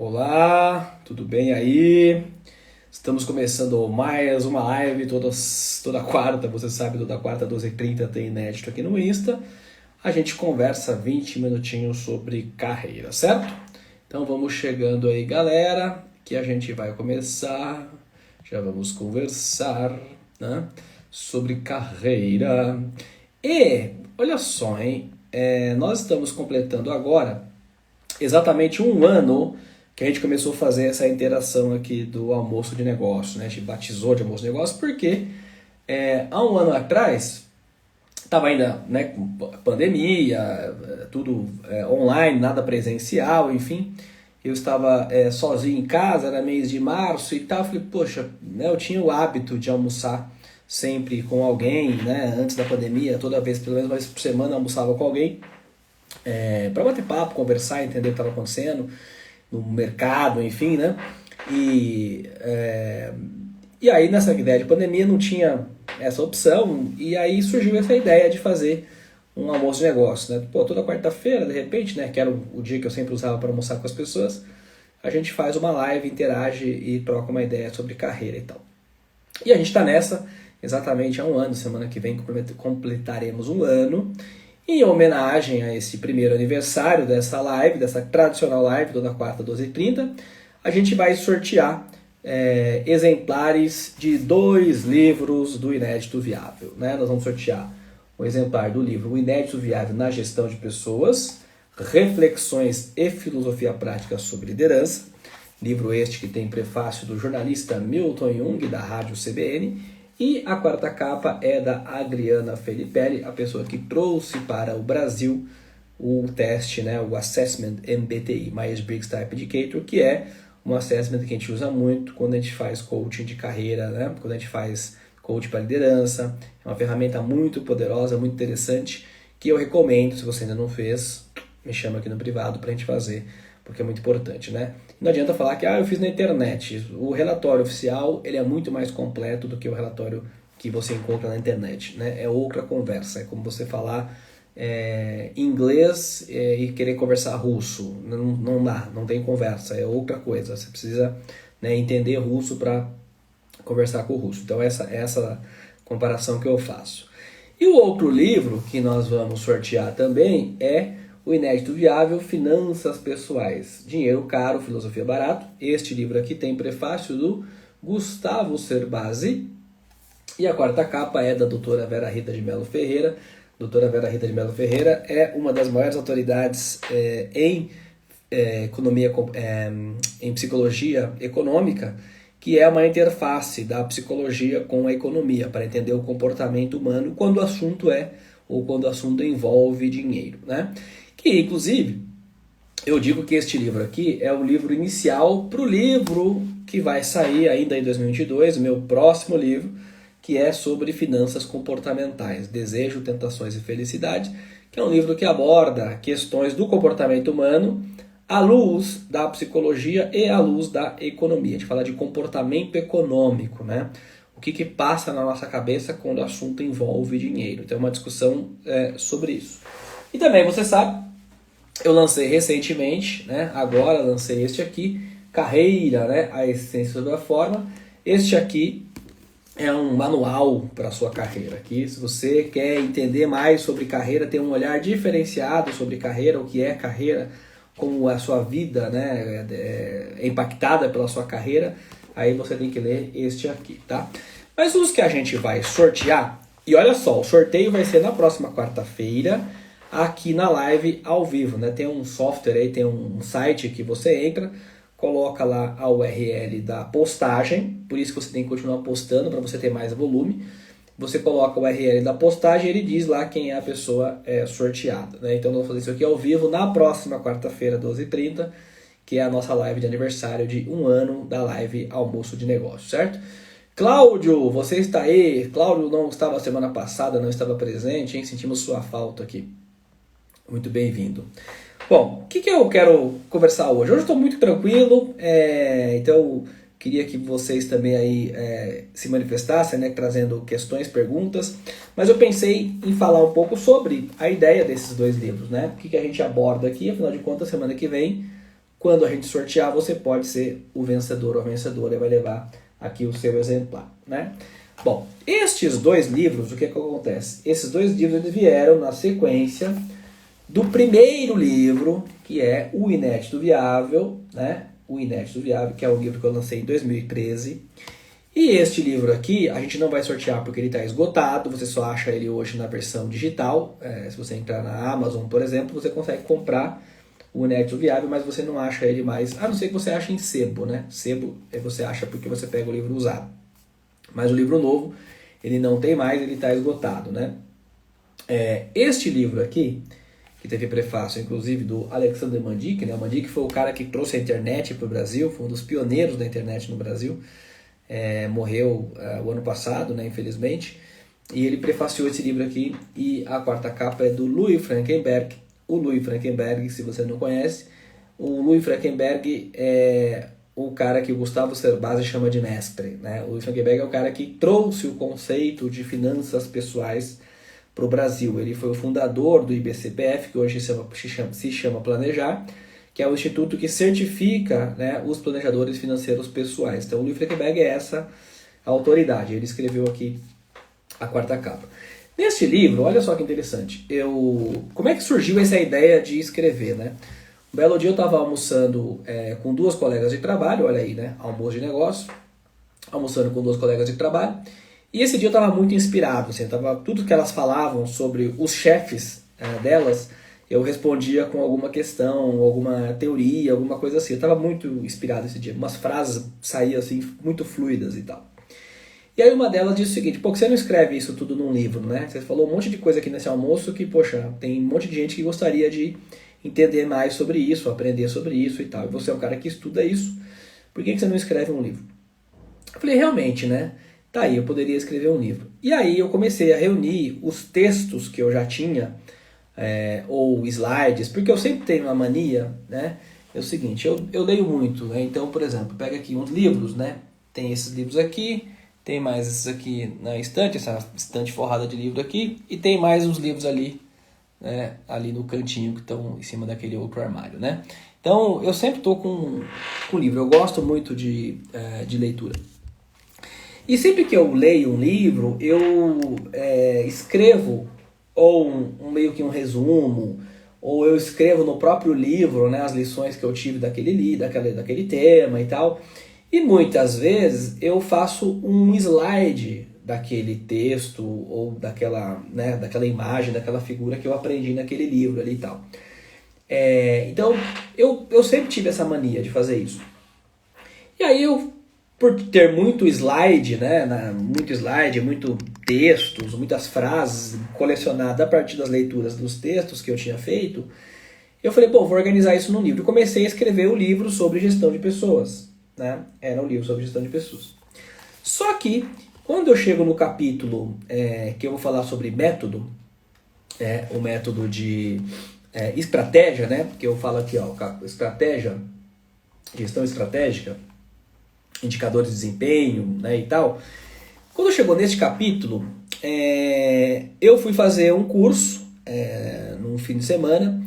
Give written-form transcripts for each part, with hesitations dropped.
Olá, tudo bem aí? Estamos começando mais uma live toda quarta, você sabe, toda quarta, 12h30 tem inédito aqui no Insta. A gente conversa 20 minutinhos sobre carreira, certo? Então vamos chegando aí, galera, que a gente vai começar. Já vamos conversar, né, sobre carreira. E, olha só, hein? Nós estamos completando agora exatamente um ano que a gente começou a fazer essa interação aqui do almoço de negócio, né? A gente batizou de almoço de negócio porque há um ano atrás estava ainda, né, com pandemia, tudo online, nada presencial, enfim. Eu estava sozinho em casa, era mês de março e tal. Falei, poxa, né, eu tinha o hábito de almoçar sempre com alguém, né? Antes da pandemia, toda vez, pelo menos uma vez por semana, eu almoçava com alguém para bater papo, conversar, entender o que estava acontecendo no mercado, enfim, né? E aí nessa ideia de pandemia não tinha essa opção, e aí surgiu essa ideia de fazer um almoço de negócio, né? Pô, toda quarta-feira, de repente, né, que era o dia que eu sempre usava para almoçar com as pessoas, a gente faz uma live, interage e troca uma ideia sobre carreira e tal. E a gente está nessa exatamente há um ano, semana que vem completaremos um ano, em homenagem a esse primeiro aniversário dessa live, dessa tradicional live, toda quarta, 12h30, a gente vai sortear exemplares de 2 livros do Inédito Viável, né? Nós vamos sortear o exemplar do livro O Inédito Viável na Gestão de Pessoas, Reflexões e Filosofia Prática sobre Liderança, livro este que tem prefácio do jornalista Milton Jung, da Rádio CBN, e a quarta capa é da Adriana Felipelli, a pessoa que trouxe para o Brasil o teste, né, o Assessment MBTI, Myers-Briggs Type Indicator, que é um assessment que a gente usa muito quando a gente faz coaching de carreira, né, quando a gente faz coaching para liderança. É uma ferramenta muito poderosa, muito interessante, que eu recomendo. Se você ainda não fez, me chama aqui no privado para a gente fazer, porque é muito importante, né? Não adianta falar que eu fiz na internet. O relatório oficial ele é muito mais completo do que o relatório que você encontra na internet, né? É outra conversa. É como você falar inglês e querer conversar russo. Não dá, não tem conversa. É outra coisa. Você precisa, né, entender russo para conversar com o russo. Então essa comparação que eu faço. E o outro livro que nós vamos sortear também é o Inédito Viável, Finanças Pessoais, Dinheiro Caro, Filosofia Barato. Este livro aqui tem prefácio do Gustavo Cerbasi. E a quarta capa é da doutora Vera Rita de Mello Ferreira. Doutora Vera Rita de Mello Ferreira é uma das maiores autoridades em economia, em psicologia econômica, que é uma interface da psicologia com a economia, para entender o comportamento humano quando o assunto quando o assunto envolve dinheiro, né? Que, inclusive, eu digo que este livro aqui é o livro inicial para o livro que vai sair ainda em 2022, o meu próximo livro, que é sobre finanças comportamentais, Desejo, Tentações e Felicidade, que é um livro que aborda questões do comportamento humano à luz da psicologia e à luz da economia. A gente fala de comportamento econômico, né? O que passa na nossa cabeça quando o assunto envolve dinheiro. Então é uma discussão sobre isso. E também, você sabe, eu lancei recentemente, né? Agora lancei este aqui, Carreira, né? A Essência sobre a Forma. Este aqui é um manual para a sua carreira. Aqui, se você quer entender mais sobre carreira, ter um olhar diferenciado sobre carreira, o que é carreira, como a sua vida, né, é impactada pela sua carreira, aí você tem que ler este aqui, tá? Mas os que a gente vai sortear, e olha só, o sorteio vai ser na próxima quarta-feira, aqui na live ao vivo, né? Tem um software aí, tem um site que você entra, coloca lá a URL da postagem, por isso que você tem que continuar postando para você ter mais volume. Você coloca o URL da postagem e ele diz lá quem é a pessoa sorteada, né? Então nós vamos fazer isso aqui ao vivo na próxima quarta-feira, 12h30, que é a nossa live de aniversário de um ano da live Almoço de Negócio, certo? Cláudio, você está aí? Cláudio não estava semana passada, não estava presente, hein? Sentimos sua falta aqui. Muito bem-vindo. Bom, o que eu quero conversar hoje? Hoje eu estou muito tranquilo, então queria que vocês também aí se manifestassem, né, trazendo questões, perguntas, mas eu pensei em falar um pouco sobre a ideia desses 2 livros, né? O que a gente aborda aqui, afinal de contas, semana que vem quando a gente sortear, você pode ser o vencedor ou a vencedora e vai levar aqui o seu exemplar, né? Bom, estes dois livros, o que acontece? Esses dois livros eles vieram na sequência do primeiro livro, que é O Inédito Viável, né? O Inédito Viável, que é o livro que eu lancei em 2013. E este livro aqui, a gente não vai sortear porque ele está esgotado, você só acha ele hoje na versão digital. Se você entrar na Amazon, por exemplo, você consegue comprar o Inédito Viável, mas você não acha ele mais, a não ser que você ache em sebo, né? Sebo você acha porque você pega o livro usado. Mas o livro novo, ele não tem mais, ele está esgotado, né? Este livro aqui, que teve prefácio, inclusive, do Alexander Mandic, né? O Mandic foi o cara que trouxe a internet para o Brasil, foi um dos pioneiros da internet no Brasil. Morreu o ano passado, né, infelizmente. E ele prefaciou esse livro aqui, e a quarta capa é do Louis Frankenberg. O Louis Frankenberg, se você não conhece, o Louis Frankenberg é o cara que o Gustavo Cerbasi chama de mestre, né? O Louis Frankenberg é o cara que trouxe o conceito de finanças pessoais para o Brasil. Ele foi o fundador do IBCPF, que hoje se chama Planejar, que é o instituto que certifica, né, os planejadores financeiros pessoais. Então o Louis Frankenberg é essa autoridade. Ele escreveu aqui a quarta capa. Neste livro, olha só que interessante, como é que surgiu essa ideia de escrever, né? Um belo dia eu estava almoçando com duas colegas de trabalho, olha aí, né? Almoço de negócio, almoçando com duas colegas de trabalho, e esse dia eu estava muito inspirado, assim, tudo que elas falavam sobre os chefes delas, eu respondia com alguma questão, alguma teoria, alguma coisa assim. Eu estava muito inspirado esse dia, umas frases saíam assim, muito fluidas e tal. E aí uma delas disse o seguinte: pô, que você não escreve isso tudo num livro, né? Você falou um monte de coisa aqui nesse almoço que, poxa, tem um monte de gente que gostaria de entender mais sobre isso, aprender sobre isso e tal. E você é um cara que estuda isso, por que você não escreve um livro? Eu falei, realmente, né? Tá aí, eu poderia escrever um livro. E aí eu comecei a reunir os textos que eu já tinha, ou slides, porque eu sempre tenho uma mania, né? É o seguinte, eu leio muito, né? Então, por exemplo, pega aqui uns livros, né? Tem esses livros aqui, tem mais esses aqui na estante, essa estante forrada de livro aqui, e tem mais uns livros ali, né, ali no cantinho que estão em cima daquele outro armário, né? Então, eu sempre estou com livro, eu gosto muito de leitura. E sempre que eu leio um livro, eu escrevo ou meio que um resumo, ou eu escrevo no próprio livro, né, as lições que eu tive daquele tema e tal. E muitas vezes eu faço um slide daquele texto ou daquela imagem, daquela figura que eu aprendi naquele livro ali e tal. Então eu sempre tive essa mania de fazer isso. E aí por ter muito slide, né, muito textos, muitas frases colecionadas a partir das leituras dos textos que eu tinha feito, eu falei, pô, vou organizar isso num livro. E comecei a escrever o livro sobre gestão de pessoas. Né? Era um livro sobre gestão de pessoas. Só que, quando eu chego no capítulo que eu vou falar sobre método, o método de estratégia, né? Que eu falo aqui, ó, estratégia, gestão estratégica, indicadores de desempenho, né, e tal. Quando chegou neste capítulo, eu fui fazer um curso num fim de semana.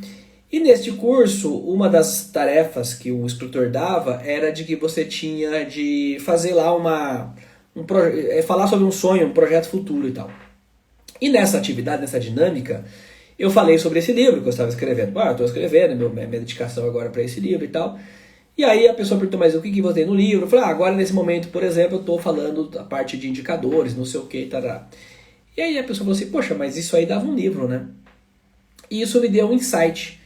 E neste curso, uma das tarefas que o instrutor dava era de que você tinha de fazer lá falar sobre um sonho, um projeto futuro e tal. E nessa atividade, nessa dinâmica, eu falei sobre esse livro que eu estava escrevendo. Eu estou escrevendo, minha dedicação agora para esse livro e tal. E aí a pessoa perguntou, mas o que você tem no livro? Eu falei, agora nesse momento, por exemplo, eu estou falando da parte de indicadores, não sei o que, tará. E aí a pessoa falou assim, poxa, mas isso aí dava um livro, né? E isso me deu um insight.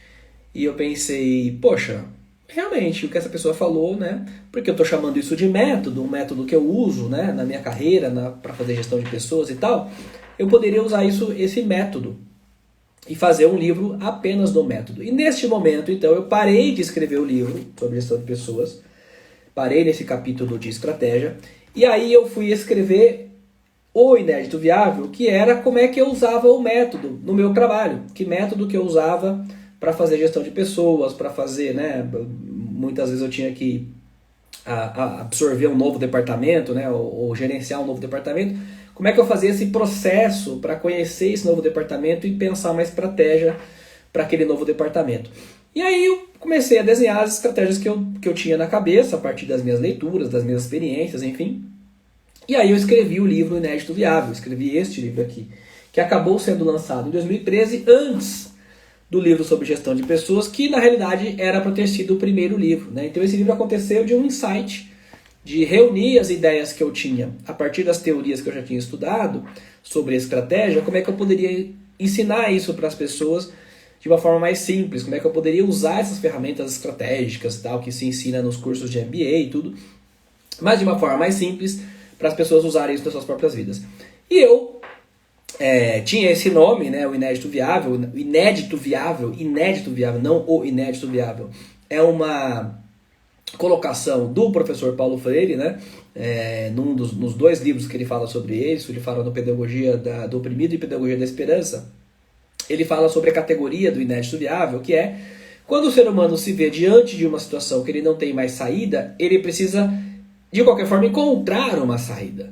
E eu pensei, poxa, realmente, o que essa pessoa falou, né? Porque eu estou chamando isso de método, um método que eu uso, né, na minha carreira, para fazer gestão de pessoas e tal. Eu poderia usar esse método e fazer um livro apenas do método. E neste momento, então, eu parei de escrever o livro sobre gestão de pessoas, parei nesse capítulo de estratégia, e aí eu fui escrever o Inédito Viável, que era como é que eu usava o método no meu trabalho, que método que eu usava para fazer gestão de pessoas, para fazer, né, muitas vezes eu tinha que absorver um novo departamento, né, ou gerenciar um novo departamento. Como é que eu fazia esse processo para conhecer esse novo departamento e pensar uma estratégia para aquele novo departamento? E aí eu comecei a desenhar as estratégias que eu tinha na cabeça, a partir das minhas leituras, das minhas experiências, enfim. E aí eu escrevi o livro Inédito Viável, escrevi este livro aqui, que acabou sendo lançado em 2013, antes do livro sobre gestão de pessoas, que na realidade era para ter sido o primeiro livro, né? Então esse livro aconteceu de um insight, de reunir as ideias que eu tinha, a partir das teorias que eu já tinha estudado sobre estratégia, como é que eu poderia ensinar isso para as pessoas de uma forma mais simples, como é que eu poderia usar essas ferramentas estratégicas e tal, que se ensina nos cursos de MBA e tudo, mas de uma forma mais simples, para as pessoas usarem isso nas suas próprias vidas. E eu tinha esse nome, né, o Inédito Viável, Inédito Viável, não o Inédito Viável, é uma colocação do professor Paulo Freire, né, nos 2 livros que ele fala sobre isso, ele fala no Pedagogia do Oprimido e Pedagogia da Esperança, ele fala sobre a categoria do inédito viável, que é quando o ser humano se vê diante de uma situação que ele não tem mais saída, ele precisa, de qualquer forma, encontrar uma saída.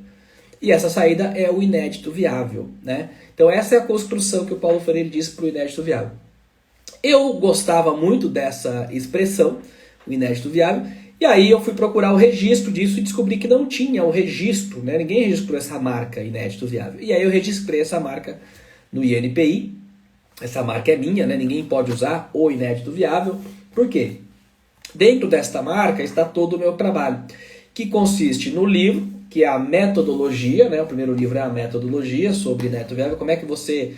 E essa saída é o inédito viável, né? Então essa é a construção que o Paulo Freire diz para o inédito viável. Eu gostava muito dessa expressão, o inédito viável, e aí eu fui procurar o registro disso e descobri que não tinha o registro, né? Ninguém registrou essa marca inédito viável. E aí eu registrei essa marca no INPI. Essa marca é minha, né? Ninguém pode usar o inédito viável. Por quê? Dentro desta marca está todo o meu trabalho, que consiste no livro, que é a metodologia, né? O primeiro livro é a metodologia sobre inédito viável, como é que você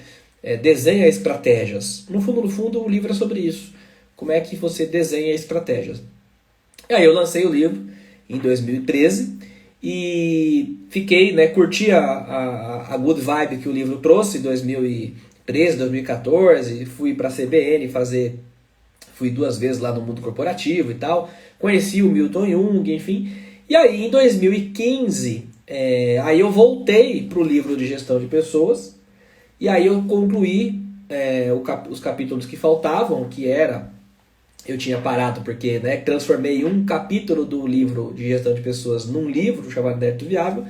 desenha estratégias. No fundo, o livro é sobre isso. Como é que você desenha estratégias. E aí eu lancei o livro em 2013 e fiquei, né, curti a good vibe que o livro trouxe em 2013, 2014, fui para a CBN fui 2 vezes lá no mundo corporativo e tal, conheci o Milton Jung, enfim. E aí em 2015, aí eu voltei para o livro de gestão de pessoas, e aí eu concluí os capítulos que faltavam, que era, eu tinha parado porque, né, transformei um capítulo do livro de gestão de pessoas num livro chamado Inédito Viável.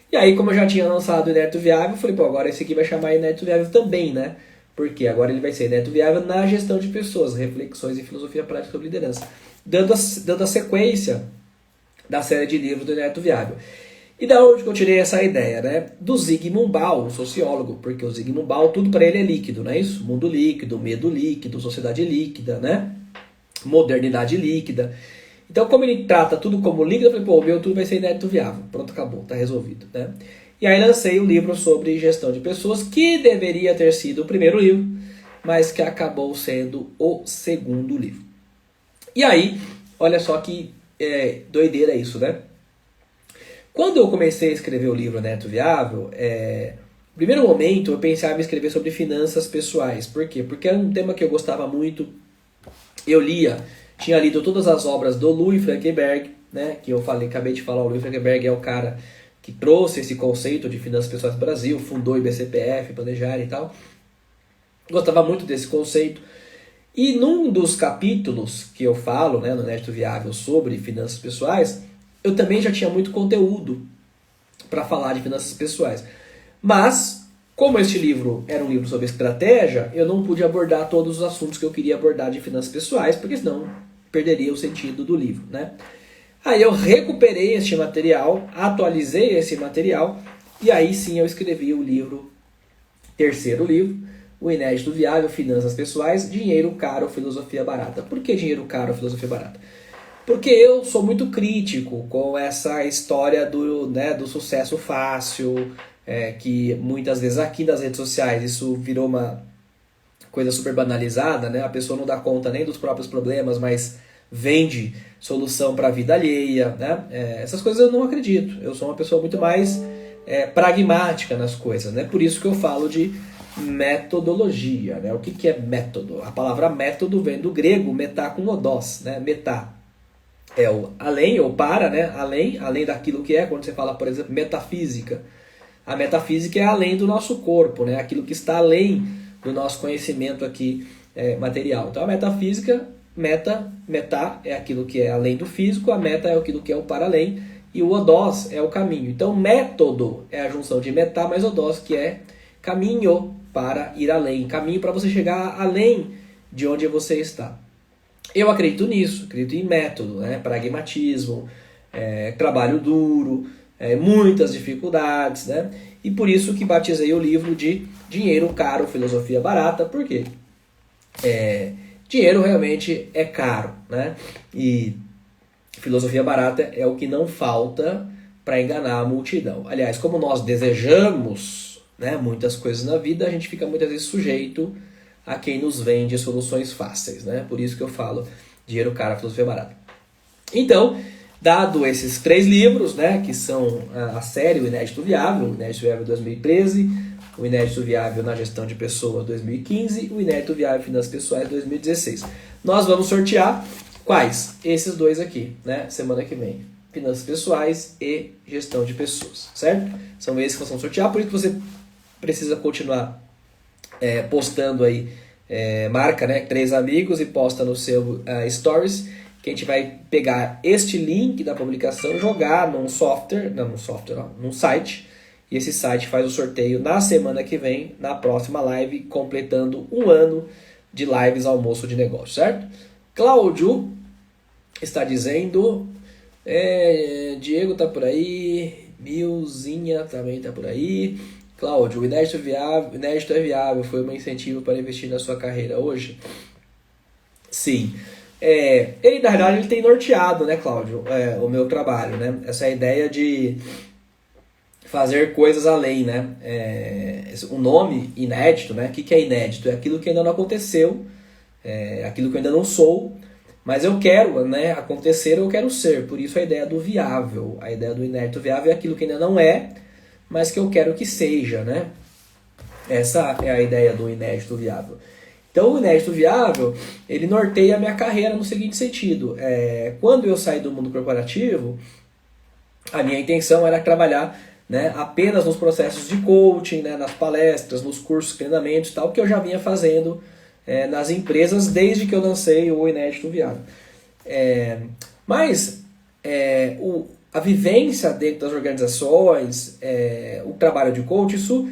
E aí, como eu já tinha lançado o Inédito Viável, eu falei, pô, agora esse aqui vai chamar Inédito Viável também, né? Porque agora ele vai ser Inédito Viável na gestão de pessoas, reflexões e filosofia prática sobre liderança. Dando a sequência da série de livros do Inédito Viável. E da onde que eu tirei essa ideia, né? Do Zygmunt Bauman, o sociólogo, porque o Zygmunt Bauman, tudo para ele é líquido, não é isso? Mundo líquido, medo líquido, sociedade líquida, né? Modernidade líquida. Então, como ele trata tudo como líquido, eu falei, pô, o meu tudo vai ser inédito viável. Pronto, acabou, tá resolvido, né? E aí lancei o livro sobre gestão de pessoas, que deveria ter sido o primeiro livro, mas que acabou sendo o segundo livro. E aí, olha só que doideira isso, né? Quando eu comecei a escrever o livro Inédito Viável, no primeiro momento eu pensava em escrever sobre finanças pessoais. Por quê? Porque era um tema que eu gostava muito. Eu tinha lido todas as obras do Louis Frankenberg, né, que eu acabei de falar, o Louis Frankenberg é o cara que trouxe esse conceito de finanças pessoais no Brasil, fundou o IBCPF, Planejar e tal. Gostava muito desse conceito. E num dos capítulos que eu falo, né, no Inédito Viável sobre finanças pessoais, eu também já tinha muito conteúdo para falar de finanças pessoais. Mas, como este livro era um livro sobre estratégia, eu não pude abordar todos os assuntos que eu queria abordar de finanças pessoais, porque senão perderia o sentido do livro, né? Aí eu recuperei este material, atualizei esse material, e aí sim eu escrevi o livro, terceiro livro, o Inédito Viável, Finanças Pessoais, Dinheiro Caro, Filosofia Barata. Por que Dinheiro Caro, Filosofia Barata? Porque eu sou muito crítico com essa história do sucesso fácil, que muitas vezes aqui nas redes sociais isso virou uma coisa super banalizada, né? A pessoa não dá conta nem dos próprios problemas, mas vende solução para a vida alheia, né? Essas coisas eu não acredito. Eu sou uma pessoa muito mais pragmática nas coisas, né? Por isso que eu falo de metodologia, né? O que é método? A palavra método vem do grego metá com odós, né? Metá é o além ou para, né? Além daquilo que é, quando você fala, por exemplo, metafísica. A metafísica é além do nosso corpo, né? Aquilo que está além do nosso conhecimento aqui material. Então a metafísica, metá é aquilo que é além do físico, a meta é aquilo que é o para além, e o odós é o caminho. Então método é a junção de metá mais odós, que é caminho para ir além, caminho para você chegar além de onde você está. Eu acredito nisso, acredito em método, né? Pragmatismo, trabalho duro, muitas dificuldades, né? E por isso que batizei o livro de Dinheiro Caro, Filosofia Barata. Por quê? Dinheiro realmente é caro, né? E filosofia barata é o que não falta para enganar a multidão. Aliás, como nós desejamos, né, muitas coisas na vida, a gente fica muitas vezes sujeito a quem nos vende soluções fáceis, né? Por isso que eu falo dinheiro caro, filosofia barata. Então, dado esses 3 livros, né, que são a série O Inédito Viável, o Inédito Viável 2013, o Inédito Viável na Gestão de Pessoas 2015, o Inédito Viável em Finanças Pessoais 2016. Nós vamos sortear quais? Esses 2 aqui, né, semana que vem. Finanças Pessoais e Gestão de Pessoas, certo? São esses que nós vamos sortear, por isso que você precisa continuar postando aí, marca, né, 3 amigos e posta no seu Stories, que a gente vai pegar este link da publicação, jogar num site, e esse site faz o sorteio na semana que vem, na próxima live, completando 1 ano de lives Almoço de Negócio, certo? Cláudio está dizendo, Diego tá por aí, Milzinha também tá por aí. Cláudio, o inédito é viável, foi um incentivo para investir na sua carreira hoje? Sim. Ele, na verdade, ele tem norteado, né, Cláudio, o meu trabalho, né? Essa ideia de fazer coisas além, né? O nome inédito, né? O que é inédito? É aquilo que ainda não aconteceu, aquilo que eu ainda não sou, mas eu quero, né, acontecer, eu quero ser. Por isso a ideia do viável, a ideia do inédito viável é aquilo que ainda não é, mas que eu quero que seja, né? Essa é a ideia do inédito viável. Então o inédito viável, ele norteia a minha carreira no seguinte sentido. Quando eu saí do mundo corporativo, a minha intenção era trabalhar, né, apenas nos processos de coaching, né, nas palestras, nos cursos, treinamentos e tal, que eu já vinha fazendo nas empresas desde que eu lancei o inédito viável. Mas a vivência dentro das organizações, o trabalho de coach, isso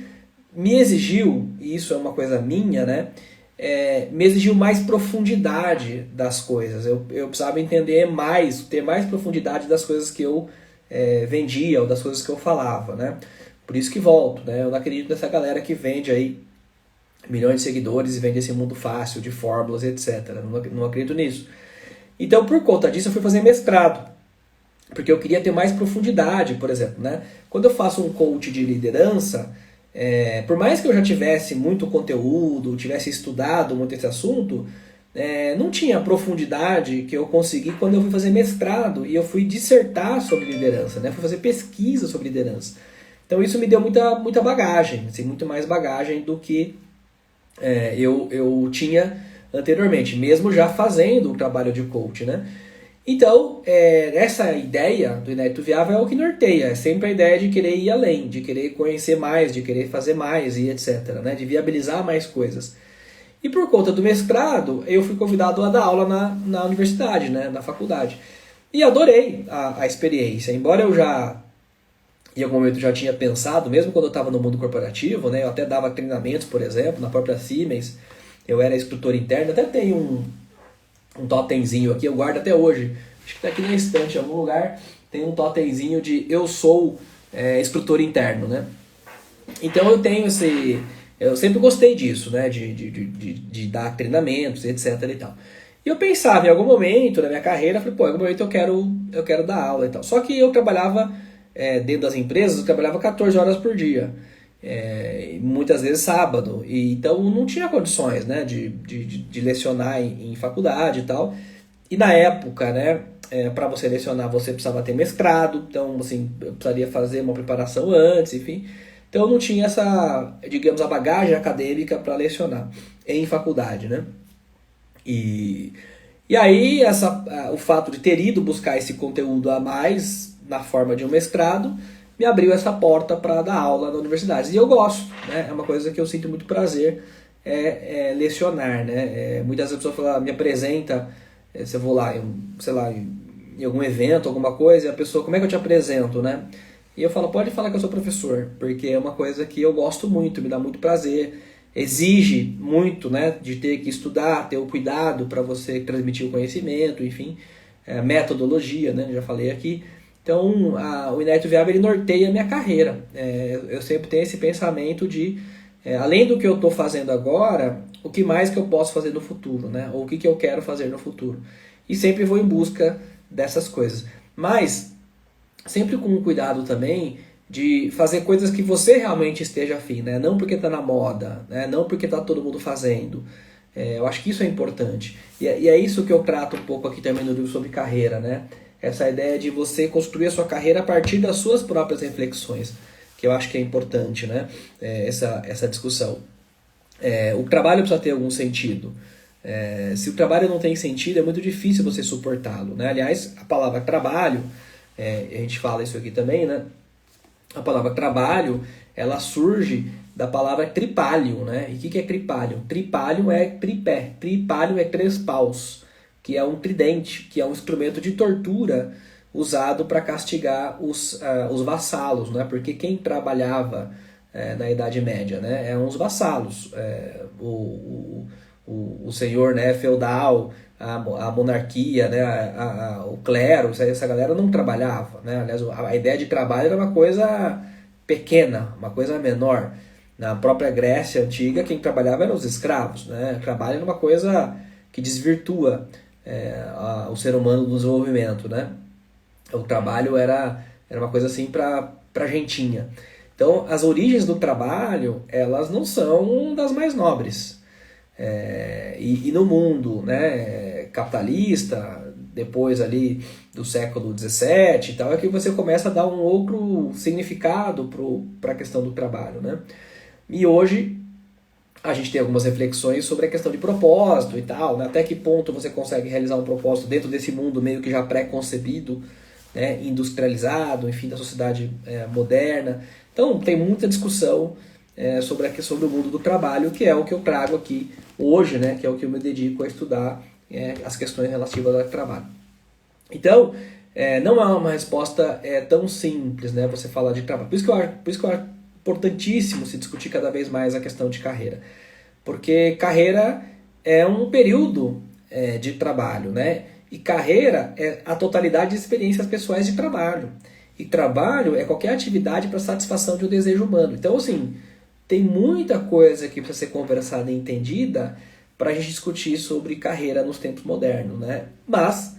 me exigiu, e isso é uma coisa minha, né? Me exigiu mais profundidade das coisas. Eu precisava entender mais, ter mais profundidade das coisas que eu vendia ou das coisas que eu falava, né? Por isso que volto, né? Eu não acredito nessa galera que vende aí milhões de seguidores e vende esse mundo fácil de fórmulas, etc. Não acredito nisso. Então, por conta disso, eu fui fazer mestrado, porque eu queria ter mais profundidade, por exemplo, né? Quando eu faço um coach de liderança, por mais que eu já tivesse muito conteúdo, tivesse estudado muito esse assunto, não tinha a profundidade que eu consegui quando eu fui fazer mestrado e eu fui dissertar sobre liderança, né? Fui fazer pesquisa sobre liderança. Então isso me deu muita bagagem, assim, muito mais bagagem do que eu tinha anteriormente, mesmo já fazendo o trabalho de coach, né? Então, essa ideia do inédito viável é o que norteia, é sempre a ideia de querer ir além, de querer conhecer mais, de querer fazer mais e etc, né? De viabilizar mais coisas. E por conta do mestrado, eu fui convidado a dar aula na universidade, né? Na faculdade. E adorei a experiência, embora eu já, em algum momento, já tinha pensado, mesmo quando eu estava no mundo corporativo, né? Eu até dava treinamentos, por exemplo, na própria Siemens, eu era instrutor interno, até tenho um totemzinho aqui, eu guardo até hoje, acho que está aqui na estante, em algum lugar, tem um totemzinho de eu sou instrutor interno, né? Então eu sempre gostei disso, né? De dar treinamentos, etc e tal. E eu pensava, em algum momento na minha carreira, falei, pô, em algum momento eu quero dar aula e tal. Só que eu trabalhava, dentro das empresas, eu trabalhava 14 horas por dia. Muitas vezes sábado, e então não tinha condições, né, de lecionar em faculdade e tal. E na época, né, para você lecionar você precisava ter mestrado, então assim, eu precisaria fazer uma preparação antes, enfim. Então eu não tinha essa, digamos, a bagagem acadêmica para lecionar em faculdade, né? E aí o fato de ter ido buscar esse conteúdo a mais na forma de um mestrado me abriu essa porta para dar aula na universidade. E eu gosto, né? É uma coisa que eu sinto muito prazer, lecionar, né? Muitas vezes a pessoa me apresenta, se eu vou lá, em algum evento, alguma coisa, e a pessoa, como é que eu te apresento, né? E eu falo, pode falar que eu sou professor, porque é uma coisa que eu gosto muito, me dá muito prazer. exige muito, né, de ter que estudar, ter o cuidado para você transmitir o conhecimento, enfim, metodologia, né, já falei aqui. Então, o Inédito Viável ele norteia a minha carreira. Eu sempre tenho esse pensamento de, além do que eu estou fazendo agora, o que mais que eu posso fazer no futuro, né? Ou o que eu quero fazer no futuro. E sempre vou em busca dessas coisas. Mas, sempre com cuidado também de fazer coisas que você realmente esteja afim, né? Não porque está na moda, né? Não porque está todo mundo fazendo. Eu acho que isso é importante. E é isso que eu trato um pouco aqui também no livro sobre carreira, né? Essa ideia de você construir a sua carreira a partir das suas próprias reflexões, que eu acho que é importante, né? Essa discussão. O trabalho precisa ter algum sentido. Se o trabalho não tem sentido, é muito difícil você suportá-lo, né? Aliás, a palavra trabalho, a gente fala isso aqui também, né? A palavra trabalho, ela surge da palavra tripalium, né? E o que é tripalium? Tripalium é tripé, tripalium é 3 paus, que é um tridente, que é um instrumento de tortura usado para castigar os vassalos, né? Porque quem trabalhava na Idade Média, né, eram os vassalos, o senhor, né, feudal, a monarquia, né, o clero, essa galera não trabalhava, né? Aliás, a ideia de trabalho era uma coisa pequena, uma coisa menor. Na própria Grécia Antiga, quem trabalhava eram os escravos, né? Trabalho era uma coisa que desvirtua o ser humano do desenvolvimento, né? O trabalho era uma coisa assim para gentinha. Então, as origens do trabalho, elas não são das mais nobres. E no mundo, né, capitalista, depois ali do século XVII e tal, é que você começa a dar um outro significado para a questão do trabalho, né? E hoje a gente tem algumas reflexões sobre a questão de propósito e tal, né? Até que ponto você consegue realizar um propósito dentro desse mundo meio que já pré-concebido, né, industrializado, enfim, da sociedade moderna. Então tem muita discussão sobre o mundo do trabalho, que é o que eu trago aqui hoje, né, que é o que eu me dedico a estudar, as questões relativas ao trabalho. Então, não é uma resposta tão simples, né, você falar de trabalho. Por isso que eu acho importantíssimo se discutir cada vez mais a questão de carreira. Porque carreira é um período de trabalho, né? E carreira é a totalidade de experiências pessoais de trabalho. E trabalho é qualquer atividade para satisfação de um desejo humano. Então, assim, tem muita coisa que precisa ser conversada e entendida para a gente discutir sobre carreira nos tempos modernos, né? Mas,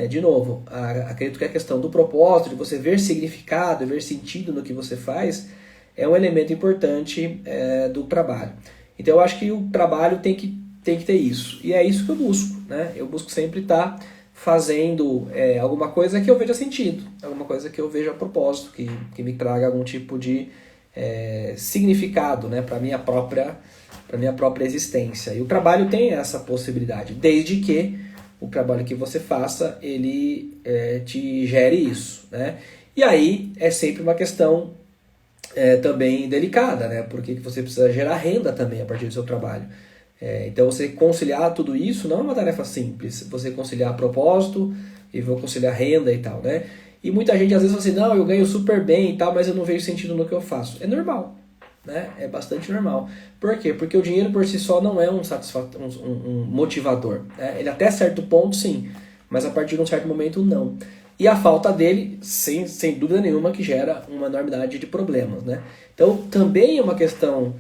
de novo, acredito que a questão do propósito, de você ver significado, ver sentido no que você faz, é um elemento importante do trabalho. Então, eu acho que o trabalho tem que ter isso. E é isso que eu busco, né? Eu busco sempre estar fazendo alguma coisa que eu veja sentido, alguma coisa que eu veja propósito, que me traga algum tipo de significado, né, para minha própria existência. E o trabalho tem essa possibilidade, desde que o trabalho que você faça, ele te gere isso, né? E aí é sempre uma questão também delicada, né? Porque você precisa gerar renda também a partir do seu trabalho. Então você conciliar tudo isso não é uma tarefa simples. Você conciliar propósito e vou conciliar renda e tal, né? E muita gente às vezes fala assim, não, eu ganho super bem e tal, mas eu não vejo sentido no que eu faço. É normal, né? É bastante normal. Por quê? Porque o dinheiro por si só não é um motivador, né? Ele até certo ponto sim, mas a partir de um certo momento não. E a falta dele, sem dúvida nenhuma, que gera uma enormidade de problemas, né? Então também é uma questão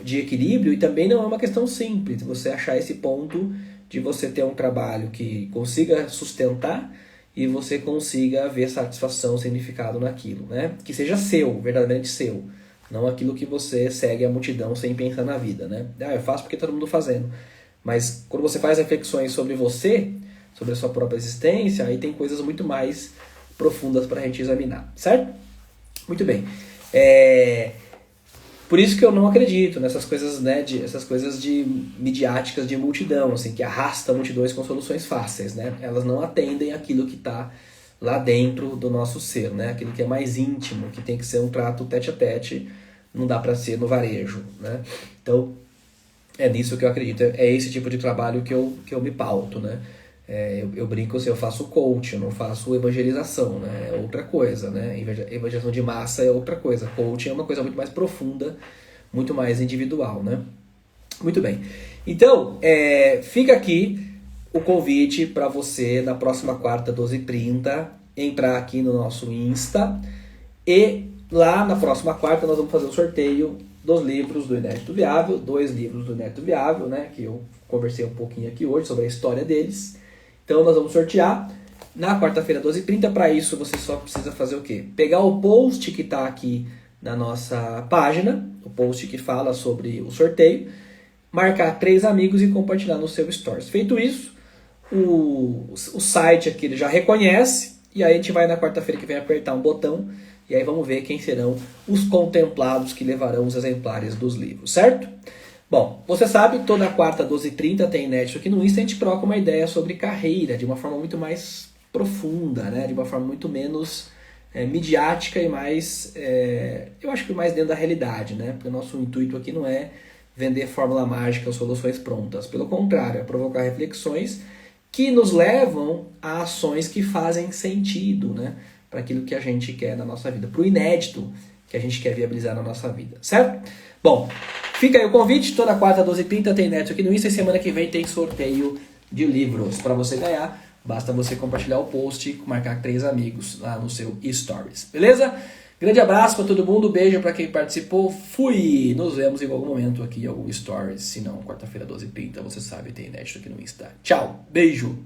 de equilíbrio e também não é uma questão simples você achar esse ponto de você ter um trabalho que consiga sustentar e você consiga ver satisfação, significado naquilo, né? Que seja seu, verdadeiramente seu, não aquilo que você segue a multidão sem pensar na vida, né? Eu faço porque tá todo mundo fazendo. Mas quando você faz reflexões sobre você, sobre a sua própria existência, aí tem coisas muito mais profundas para a gente examinar, certo? Muito bem. Por isso que eu não acredito nessas coisas, né, essas coisas de midiáticas de multidão, assim, que arrasta multidões com soluções fáceis, né? Elas não atendem aquilo que está lá dentro do nosso ser, né? Aquilo que é mais íntimo, que tem que ser um trato tete a tete, não dá para ser no varejo, né? Então, é nisso que eu acredito. É esse tipo de trabalho que eu me pauto, né? Eu brinco assim, eu faço coach, eu não faço evangelização, né? É outra coisa, né? Evangelização de massa é outra coisa. Coaching é uma coisa muito mais profunda, muito mais individual, né? Muito bem. Então, fica aqui o convite para você, na próxima quarta, 12h30, entrar aqui no nosso Insta. E lá na próxima quarta nós vamos fazer o sorteio dos livros do Inédito Viável, 2 livros do Inédito Viável, né? Que eu conversei um pouquinho aqui hoje sobre a história deles. Então nós vamos sortear na quarta-feira, 12h30. Para isso você só precisa fazer o quê? Pegar o post que está aqui na nossa página, o post que fala sobre o sorteio, marcar 3 amigos e compartilhar no seu Stories. Feito isso, o site aqui ele já reconhece, e aí a gente vai na quarta-feira que vem apertar um botão, e aí vamos ver quem serão os contemplados que levarão os exemplares dos livros, certo? Bom, você sabe, toda quarta, 12h30, tem inédito aqui no Insta, a gente troca uma ideia sobre carreira, de uma forma muito mais profunda, né? De uma forma muito menos midiática e mais, eu acho que mais dentro da realidade, né? Porque o nosso intuito aqui não é vender fórmula mágica ou soluções prontas. Pelo contrário, é provocar reflexões que nos levam a ações que fazem sentido, né? Para aquilo que a gente quer na nossa vida, para o inédito que a gente quer viabilizar na nossa vida, certo? Bom, fica aí o convite, toda quarta, 12h30 tem inédito aqui no Insta, e semana que vem tem sorteio de livros para você ganhar. Basta você compartilhar o post, marcar 3 amigos lá no seu Stories, beleza? Grande abraço para todo mundo, beijo para quem participou, fui! Nos vemos em algum momento aqui em algum Stories, se não, quarta-feira, 12h30, você sabe, tem inédito aqui no Insta. Tchau, beijo!